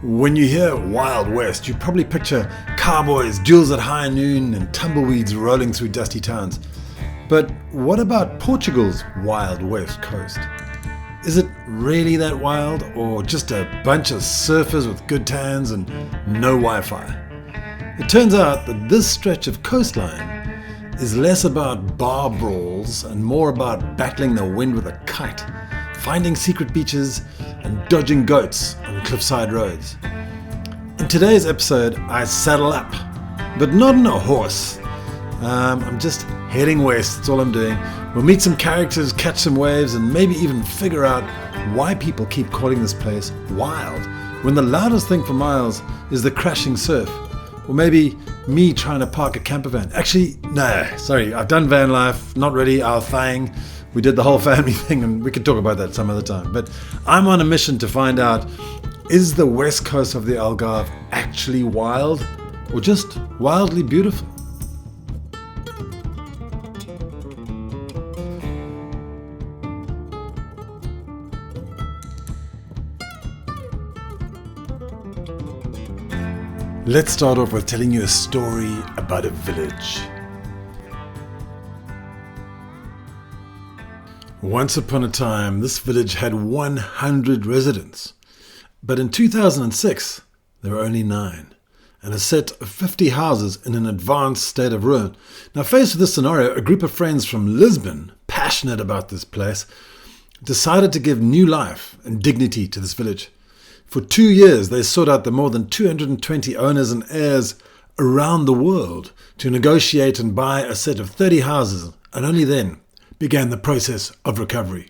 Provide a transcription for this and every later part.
When you hear Wild West, you probably picture cowboys, duels at high noon, and tumbleweeds rolling through dusty towns. But what about Portugal's Wild West coast? Is it really that wild, or just a bunch of surfers with good tans and no Wi-Fi? It turns out that this stretch of coastline is less about bar brawls and more about battling the wind with a kite, finding secret beaches and dodging goats on cliffside roads. In today's episode, I saddle up, but not on a horse. I'm just heading west, that's all I'm doing. We'll meet some characters, catch some waves, and maybe even figure out why people keep calling this place wild, when the loudest thing for miles is the crashing surf. Or maybe me trying to park a camper van. Actually, no, sorry, I've done van life, not really our thing. We did the whole family thing, and we could talk about that some other time. But I'm on a mission to find out, is the west coast of the Algarve actually wild, or just wildly beautiful? Let's start off with telling you a story about a village. Once upon a time, this village had 100 residents. But in 2006, there were only 9, and a set of 50 houses in an advanced state of ruin. Now, faced with this scenario, a group of friends from Lisbon, passionate about this place, decided to give new life and dignity to this village. For 2 years, they sought out the more than 220 owners and heirs around the world to negotiate and buy a set of 30 houses, and only then began the process of recovery.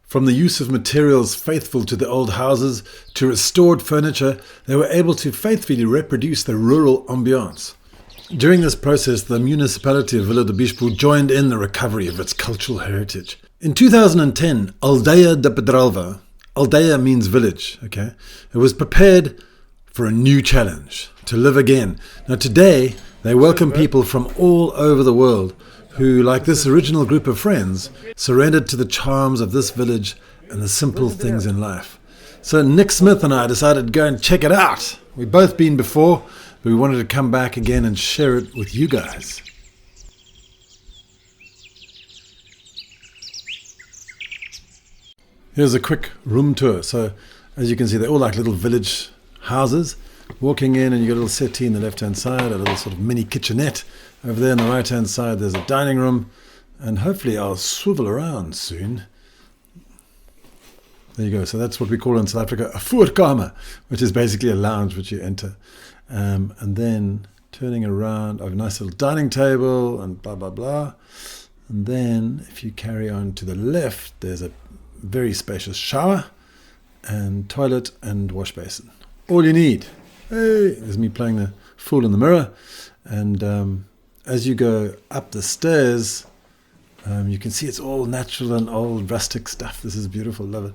From the use of materials faithful to the old houses to restored furniture, they were able to faithfully reproduce the rural ambiance. During this process, the municipality of Vila do Bispo joined in the recovery of its cultural heritage. In 2010, Aldeia da Pedralva, Aldeia means village, okay? It was prepared for a new challenge, to live again. Now today, they welcome people from all over the world who, like this original group of friends, surrendered to the charms of this village and the simple things in life. So Nick Smith and I decided to go and check it out. We've both been before, but we wanted to come back again and share it with you guys. Here's a quick room tour. So as you can see, they're all like little village houses. Walking in, and you got a little settee in the left-hand side, a little sort of mini kitchenette. Over there on the right-hand side, there's a dining room, and hopefully I'll swivel around soon. There you go. So that's what we call in South Africa a voorkamer, which is basically a lounge which you enter. And then turning around, I have a nice little dining table and blah, blah, blah. And then if you carry on to the left, there's a very spacious shower and toilet and wash basin. All you need. Hey, there's me playing the fool in the mirror. And as you go up the stairs, you can see it's all natural and old rustic stuff. This is beautiful, love it.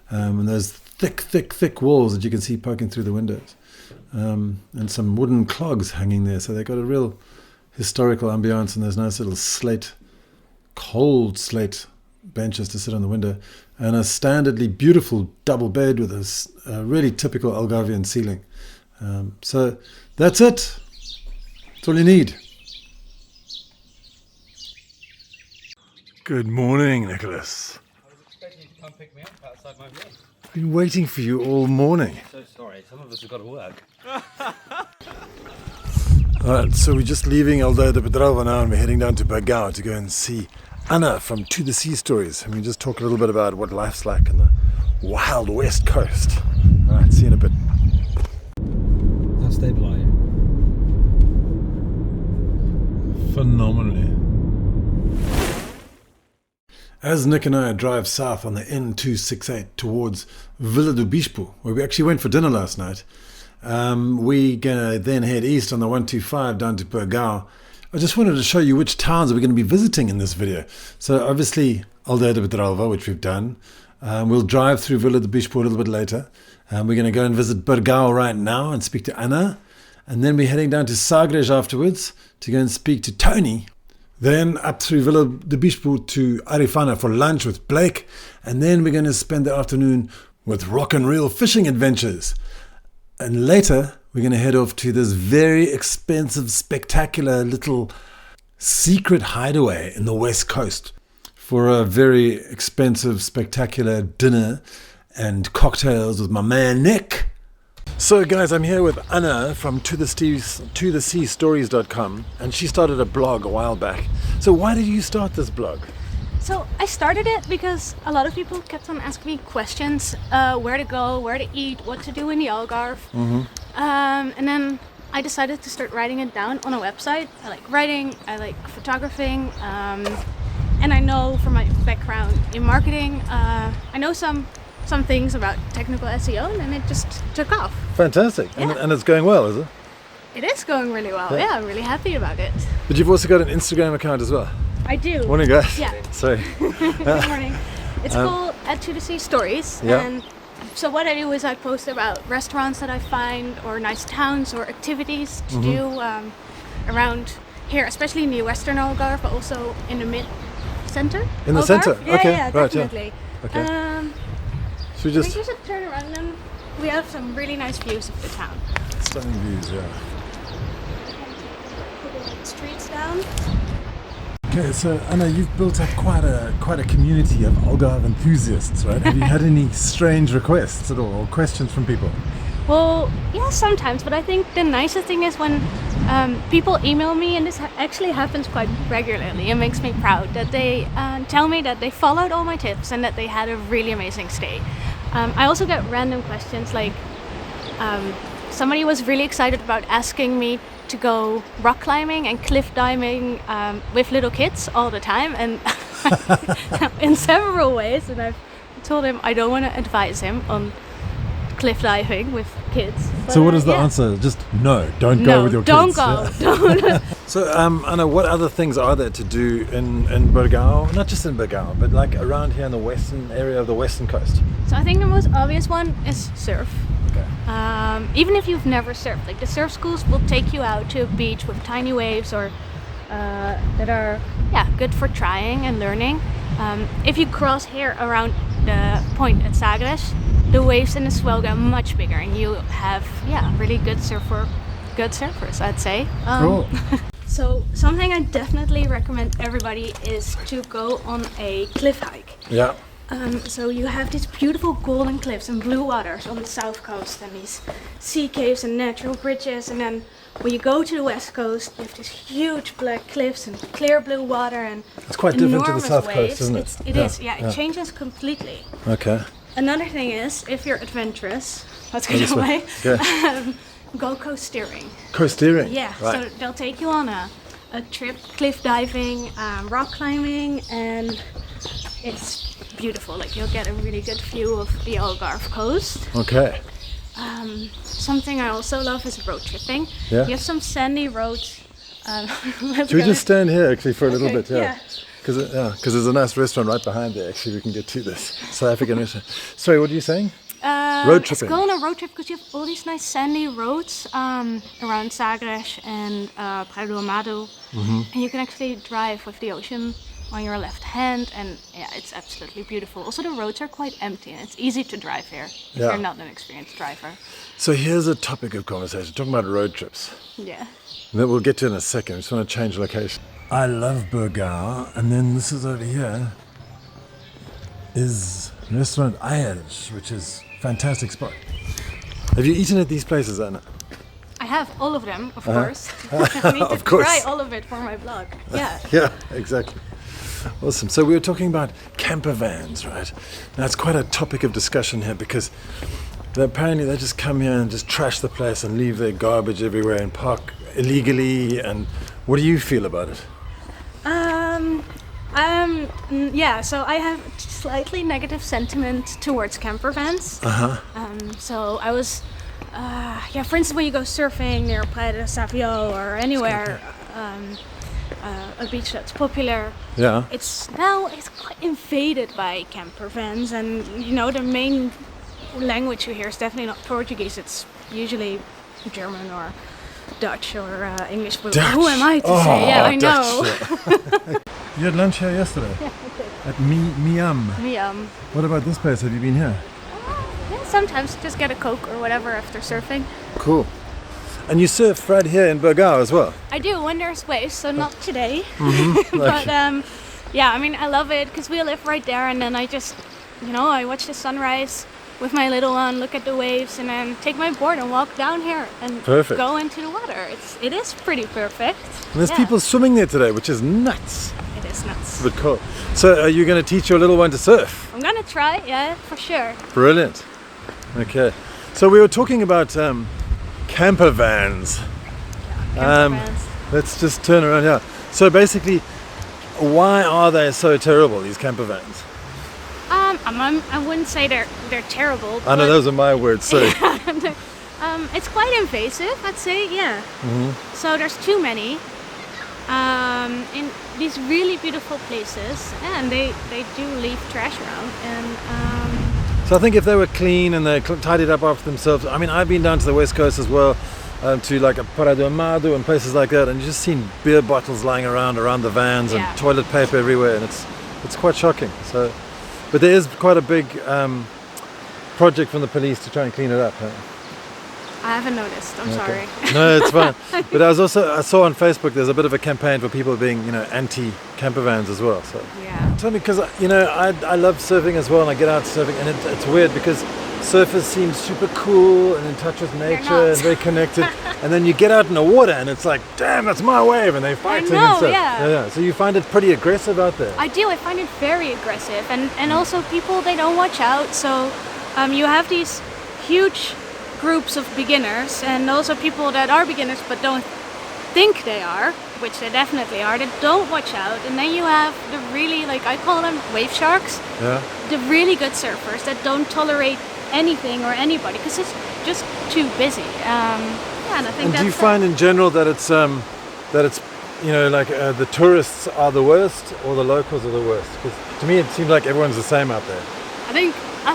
And there's thick walls that you can see poking through the windows. And some wooden clogs hanging there. So they've got a real historical ambiance, and there's nice little cold slate benches to sit on the window, and a standardly beautiful double bed with a really typical Algarvian ceiling. So that's it. That's all you need. Good morning, Nicholas. I was expecting you to come pick me up outside my room. I've been waiting for you all morning. So sorry, some of us have got to work. Alright, so we're just leaving Aldeia da Pedralva now, and we're heading down to Burgau to go and see Anna from To The Sea Stories, and we just talk a little bit about what life's like on the wild west coast. Alright, see you in a bit. How stable are you? Phenomenally. As Nick and I drive south on the N268 towards Vila do Bispo, where we actually went for dinner last night, we're going to then head east on the 125 down to Burgau. I just wanted to show you which towns we're going to be visiting in this video. So obviously Aldeia da Pedralva, which we've done. We'll drive through Vila do Bispo a little bit later. We're going to go and visit Burgau right now and speak to Anna. And then we're heading down to Sagres afterwards to go and speak to Tony. Then up through Vila do Bispo to Arrifana for lunch with Blake. And then we're going to spend the afternoon with rock and reel fishing adventures. And later, we're going to head off to this very expensive, spectacular little secret hideaway in the West Coast for a very expensive, spectacular dinner and cocktails with my man Nick. So guys, I'm here with Anna from totheseastories.com, and she started a blog a while back. So why did you start this blog? So I started it because a lot of people kept on asking me questions, where to go, where to eat, what to do in the Algarve. And then I decided to start writing it down on a website. I like writing, I like photographing, and I know from my background in marketing, I know some things about technical SEO, and it just took off. Fantastic. Yeah. And it's going well, is it? It is going really well. Yeah, I'm really happy about it. But you've also got an Instagram account as well. I do. Morning, guys. Yeah. Sorry. Good morning. It's called To The Sea Stories. Yeah. And so what I do is I post about restaurants that I find, or nice towns, or activities to do around here, especially in the Western Algarve, but also in the mid-center. In the Algarve. center? Yeah, Okay, yeah, right, definitely. yeah. Okay. Should we I just... think you should turn around, and we have some really nice views of the town. Stunning views, yeah. Put the streets down. Okay, so Anna, you've built up quite a community of Algarve enthusiasts, right? Have you had any strange requests at all, or questions from people? Well, yeah, sometimes, but I think the nicest thing is when people email me, and this actually happens quite regularly. It makes me proud that they tell me that they followed all my tips and that they had a really amazing stay. I also get random questions like somebody was really excited about asking me to go rock climbing and cliff diving with little kids all the time, and in several ways, and I've told him I don't want to advise him on cliff diving with kids. But, So what is the yeah. answer? Just no, don't go with your don't kids. go. Yeah. Don't. So Anna, what other things are there to do in Burgau? Not just in Burgau, but like around here in the western area of the western coast. So I think the most obvious one is surf. Okay. Even if you've never surfed, like the surf schools will take you out to a beach with tiny waves, or that are good for trying and learning. If you cross here around the point at Sagres, the waves and the swell get much bigger, and you have really good surfers, I'd say. Cool. So something I definitely recommend everybody is to go on a cliff hike. Yeah. So you have these beautiful golden cliffs and blue waters on the south coast, and these sea caves and natural bridges, and then when you go to the west coast, you have these huge black cliffs and clear blue water and It's quite different to the enormous south waves. coast, isn't it? It is, it changes completely. Okay. Another thing is, if you're adventurous, let's go This that way. way, Okay. go coast steering. Coast steering. Yeah, Right. so they'll take you on a trip, cliff diving, rock climbing, and it's beautiful. Like, you'll get a really good view of the Algarve coast. Okay. Something I also love is road tripping. Yeah. You have some sandy roads. Should we just stand here actually for a little Okay, bit? Yeah. Because there's a nice restaurant right behind there. Actually, we can get to this South African restaurant. Sorry, what are you saying? Road tripping. Let's go on a road trip because you have all these nice sandy roads around Sagres and Praia do Amado, and you can actually drive with the ocean on your left hand, and it's absolutely beautiful. Also, the roads are quite empty, and it's easy to drive here if you're not an experienced driver. So here's a topic of conversation, talking about road trips. Yeah. That we'll get to in a second. I just want to change location. I love Burgau, and then this is over here is restaurant Ayers, which is a fantastic spot. Have you eaten at these places, Anna? I have all of them, of course. I need to Of course. try all of it for my blog. Yeah. Yeah, exactly. Awesome. So we were talking about camper vans, right? Now it's quite a topic of discussion here because apparently they just come here and just trash the place and leave their garbage everywhere and park illegally. And what do you feel about it? So I have slightly negative sentiment towards camper vans. So I was, for instance, when you go surfing near Praia de Savio or anywhere, a beach that's popular, it's quite invaded by camper vans, and the main language you hear is definitely not Portuguese. It's usually German or Dutch or English. But Dutch. who am I to say? Yeah, I know. You had lunch here yesterday? Yeah, okay. At Miam. Me, What about this place? Have you been here? Yes, sometimes just get a Coke or whatever after surfing. Cool. And you surf right here in Burgau as well? I do when there's waves, so not today. Mm-hmm. But yeah, I mean, I love it because we live right there, and then I just, I watch the sunrise with my little one, look at the waves, and then take my board and walk down here and Perfect. go into the water. It is pretty perfect. And there's people swimming there today, which is nuts. It is nuts. But cool. So are you going to teach your little one to surf? I'm gonna try, yeah, for sure. Brilliant. Okay. So we were talking about camper vans. Camper vans. Let's just turn around here. So basically, why are they so terrible, these camper vans? I wouldn't say they're terrible. I know those are my words, so. It's quite invasive, I'd say, yeah. Mm-hmm. So there's too many in these really beautiful places, and they do leave trash around. And So I think if they were clean and they tidied up after themselves, I mean, I've been down to the west coast as well, to like a Praia do Amado and places like that, and you just seen beer bottles lying around the vans and toilet paper everywhere, and it's quite shocking. So, but there is quite a big project from the police to try and clean it up. Huh? I haven't noticed. I'm sorry. No, it's fine. But I saw on Facebook there's a bit of a campaign for people being, anti camper vans as well. So Yeah. tell me, because I love surfing as well, and I get out surfing, and it's weird because surfers seem super cool and in touch with nature and very connected, and then you get out in the water and it's like, damn, that's my wave, and they're fighting and stuff. Yeah. So you find it pretty aggressive out there? I do. I find it very aggressive, and also people, they don't watch out. So you have these huge groups of beginners, and also people that are beginners but don't think they are, which they definitely are, that don't watch out. And then you have the really, like, I call them wave sharks, the really good surfers that don't tolerate anything or anybody because it's just too busy. And I think and that's. do you find in general that it's the tourists are the worst or the locals are the worst? Because to me it seems like everyone's the same out there. I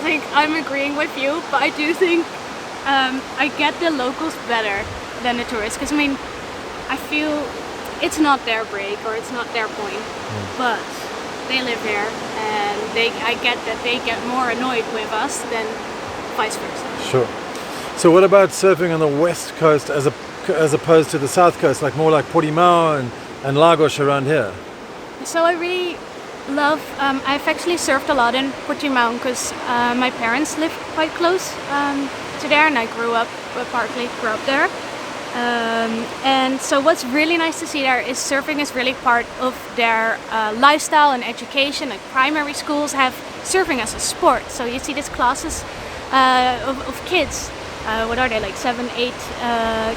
think I'm agreeing with you, but I do think I get the locals better than the tourists, because I mean, I feel it's not their break or it's not their point, but they live here, and I get that they get more annoyed with us than vice versa. Sure. So what about surfing on the west coast as opposed to the south coast, like more like Portimao and Lagos around here? So I really love, I've actually surfed a lot in Portimao because my parents live quite close to there, and I partly grew up there. And so what's really nice to see there is surfing is really part of their lifestyle and education. Like primary schools have surfing as a sport. So you see these classes of kids, what are they, like 7, 8,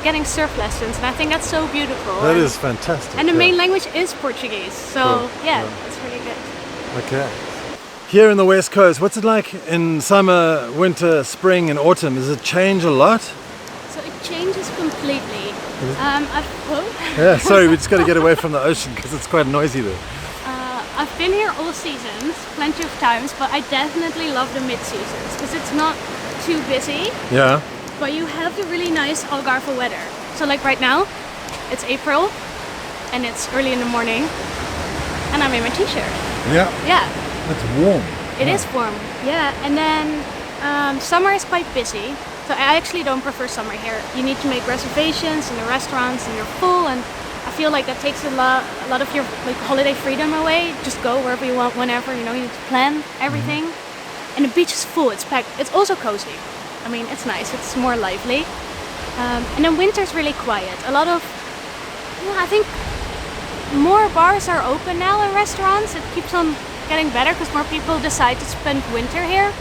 getting surf lessons, and I think that's so beautiful. That is fantastic. And the main language is Portuguese, so cool. It's really good. Okay. Here in the west coast, what's it like in summer, winter, spring and autumn? Does it change a lot? So it changes completely. Yeah, sorry, we just got to get away from the ocean because it's quite noisy there. I've been here all seasons, plenty of times, but I definitely love the mid-seasons because it's not too busy. Yeah. But you have the really nice Algarve weather. So like right now, it's April and it's early in the morning and I'm in my t-shirt. Yeah. Yeah. It's warm. It is warm, yeah. And then summer is quite busy. So I actually don't prefer summer here. You need to make reservations in the restaurants and you're full, and I feel like that takes a lot of your like holiday freedom away. Just go wherever you want, whenever, you need to plan everything. And the beach is full, it's packed. It's also cozy. I mean, it's nice, it's more lively. And then winter's really quiet. A lot of, I think more bars are open now and restaurants. It keeps on getting better because more people decide to spend winter here.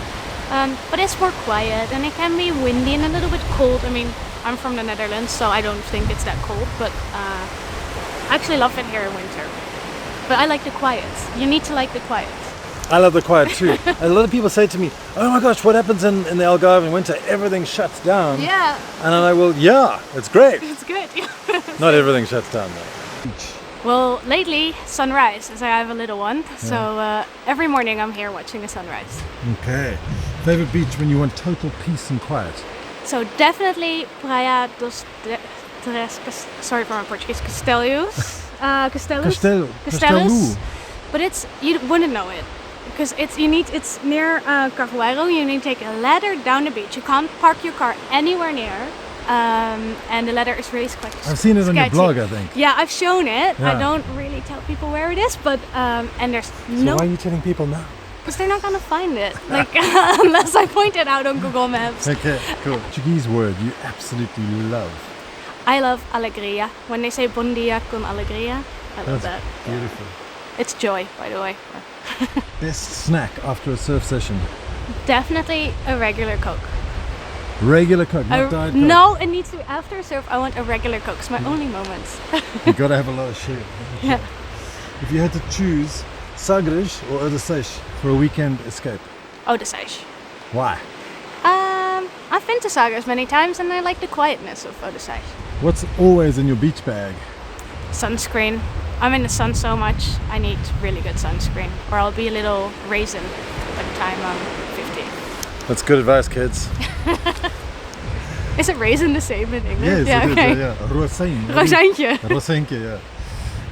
But it's more quiet and it can be windy and a little bit cold. I mean, I'm from the Netherlands, so I don't think it's that cold, but I actually love it here in winter. But I like the quiet. You need to like the quiet. I love the quiet too. A lot of people say to me, oh my gosh, what happens in the Algarve in winter? Everything shuts down. Yeah. And I'm like, well, yeah, it's great. It's good. Not everything shuts down though. Well, lately, sunrise, as I have a little one. So every morning I'm here watching the sunrise. Okay. Favorite beach when you want total peace and quiet? So definitely Praia dos sorry for my Portuguese, Castellos. Castellos. Castelo. But you wouldn't know it. because it's near Carguero. You need to take a ladder down the beach. You can't park your car anywhere near. And the ladder is really quite I've seen it on your sketchy. blog, I think. Yeah, I've shown it. Yeah. I don't really tell people where it is, but and there's So no, why are you telling people now? because they're not gonna find it, like unless I point it out on Google Maps. Okay, cool. Portuguese word you absolutely love. I love alegria. When they say bon dia con alegria, I love that. Beautiful. It's joy, by the way. Best snack after a surf session? Definitely a regular Coke. Regular Coke, not Diet Coke. No, it needs to be after surf. I want a regular Coke. It's my only moments. You gotta have a lot of shit. Yeah. If you had to choose Sagres or Odysseus for a weekend escape, Odysseus. why? I've been to Sagres many times and I like the quietness of Odysseus. What's always in your beach bag? Sunscreen. I'm in the sun so much, I need really good sunscreen or I'll be a little raisin by the time I'm 50. That's good advice, kids. Is it raisin the same in English? Yes, yeah, it is. okay. Yeah. Rosein. Rozijntje. Roseintje, yeah.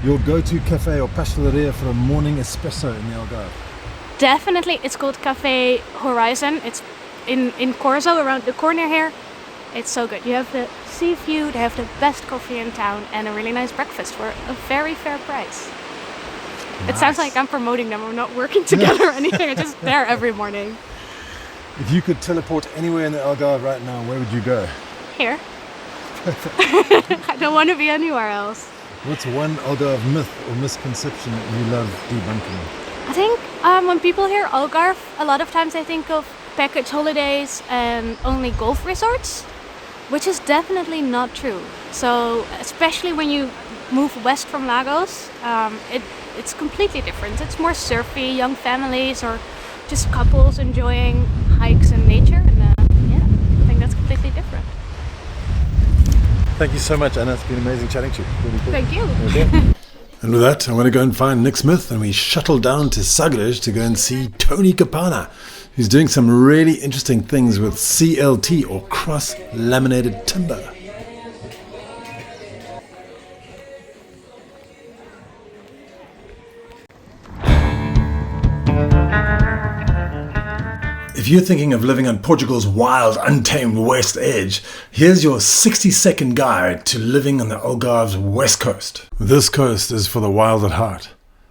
Your go-to cafe or pasteleria for a morning espresso in the Algarve? Definitely, it's called Cafe Horizon. It's in Corso, around the corner here. It's so good. You have the sea view, they have the best coffee in town, and a really nice breakfast for a very fair price. It sounds like I'm promoting them. We're not working together or anything. I'm just there every morning. If you could teleport anywhere in the Algarve right now, where would you go? Here. I don't want to be anywhere else. What's one Algarve myth or misconception that you love debunking? I think when people hear Algarve, a lot of times they think of package holidays and only golf resorts, which is definitely not true. So especially when you move west from Lagos, it's completely different. It's more surfy, young families or just couples enjoying hikes and nature, and yeah, I think that's completely different. Thank you so much, Anna. It's been amazing chatting to you. Really cool. Thank you. Okay. And with that, I want to go and find Nick Smith, and we shuttle down to Sagres to go and see Tony Capana, who's doing some really interesting things with CLT or cross-laminated timber. If you're thinking of living on Portugal's wild, untamed west edge, here's your 60-second guide to living on the Algarve's west coast. This coast is for the wild at heart.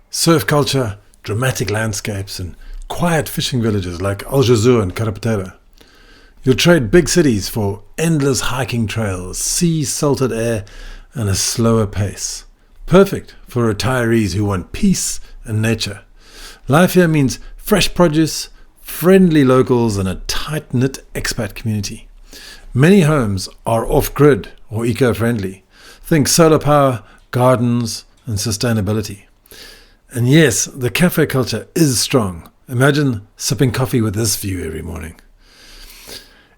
Surf culture, dramatic landscapes, and quiet fishing villages like Algesur and Carapetera. You'll trade big cities for endless hiking trails, sea-salted air, and a slower pace. Perfect for retirees who want peace and nature. Life here means fresh produce, friendly locals, and a tight-knit expat community. Many homes are off-grid or eco-friendly. Think solar power, gardens, and sustainability. And yes, the cafe culture is strong. Imagine sipping coffee with this view every morning.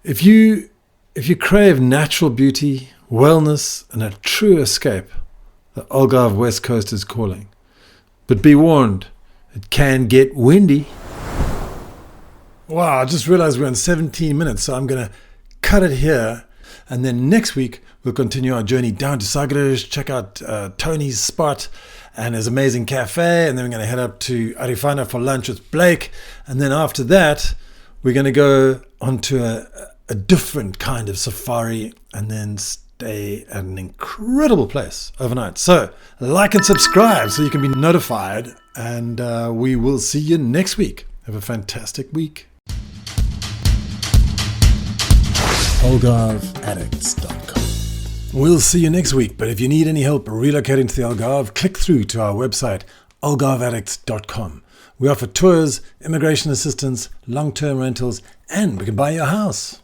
If you crave natural beauty, wellness, and a true escape, the Algarve West Coast is calling. But be warned, it can get windy. Wow, I just realized we're on 17 minutes, so I'm going to cut it here. And then next week, we'll continue our journey down to Sagres, check out Tony's spot and his amazing cafe. And then we're going to head up to Arrifana for lunch with Blake. And then after that, we're going to go onto a different kind of safari and then stay at an incredible place overnight. So like and subscribe so you can be notified. And we will see you next week. Have a fantastic week. AlgarveAddicts.com. We'll see you next week, but if you need any help relocating to the Algarve, click through to our website, AlgarveAddicts.com. We offer tours, immigration assistance, long-term rentals, and we can buy your house.